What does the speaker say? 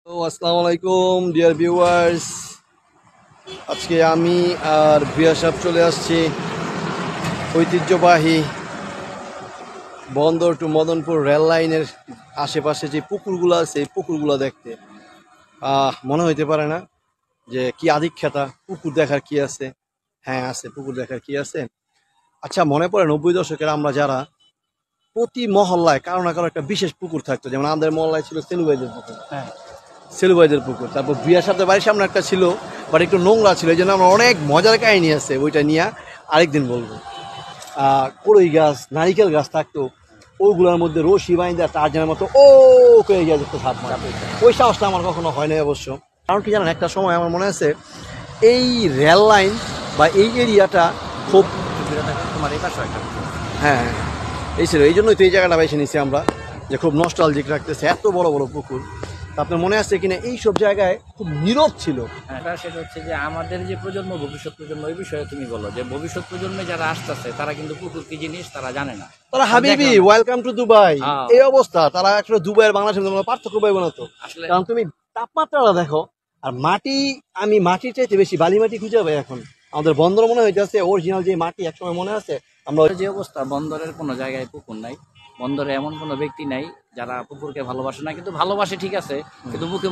তো আসসালামু আলাইকুম ডিয়ার ভিউয়ার্স, আজকে আমি আর ভিয়া সাহেব চলে আসছি ঐতিহ্যবাহী বন্দর টু মদনপুর রেল লাইনের আশেপাশে যে পুকুরগুলো আছে এই পুকুরগুলো দেখতে। মনে হইতে পারে না যে কি আধিক্যতা, পুকুর দেখার কি আছে। হ্যাঁ আছে, পুকুর দেখার কি আছে। আচ্ছা, মনে পড়ে 90 দশকের আমরা যারা প্রতি মহল্লায় কারো না কারো একটা বিশেষ পুকুর থাকতো, যেমন আমাদের মহল্লায় ছিল সেলুবাইদের পুকুর। হ্যাঁ, সেলুবাইদের পুকুর। তারপর বিয়ার সাথে বাড়ির সামনে একটা ছিল, বাট একটু নোংরা ছিল, এই জন্য আমরা অনেক মজার কাহিনী আছে, ওইটা নিয়ে আরেকদিন বলবো। কড়ই গাছ, নারিকেল গাছ থাকতো, ওইগুলোর মধ্যে রশি বাইন্দা টার্জানের মতো ও করে গিয়ে যেত সাপ মারা। ওই সাহসটা আমার কখনো হয় নাই অবশ্য। কারণ কি জানেন, একটা সময় আমার মনে আছে এই রেল লাইন বা এই এরিয়াটা খুব তোমার এই পাশে একটা হ্যাঁ এই ছিল, এই জন্যই তো এই জায়গাটা বেছে নিছি আমরা, যে খুব নস্টালজিক রাখতেছে, এত বড় বড় পুকুর। তা আপনার মনে আছে কিনা এইসব জায়গায় খুব নীরব ছিল। সেটা হচ্ছে যে আমাদের যে প্রজন্ম, ভবিষ্যৎ প্রজন্ম, এই বিষয়ে তুমি বলো যে ভবিষ্যৎ প্রজন্মে যারা আসতেছে তারা কিন্তু পুকুর কি জিনিস তারা জানে না। তারা হাবিবি ওয়েলকাম টু দুবাই এই অবস্থা। তারা একটা দুবাইয়ের বাংলাদেশের মধ্যে পার্থক্য পাইব না তো। কারণ তুমি তাপমাত্রাটা দেখো, আর মাটি, আমি মাটির চাইতে বেশি বালি মাটি খুঁজে পাই এখন। আমাদের বন্দর মনে হইতেছে অরিজিনাল যে মাটি একসময় মনে আছে। আমরা যে অবস্থা, বন্দরের কোনো জায়গায় পুকুর নাই, বন্দরে এমন কোনো ব্যক্তি নাই যারা পুকুরকে ভালোবাসে না, কিন্তু ভালোবাসে ঠিক আছে, কিন্তু মুখে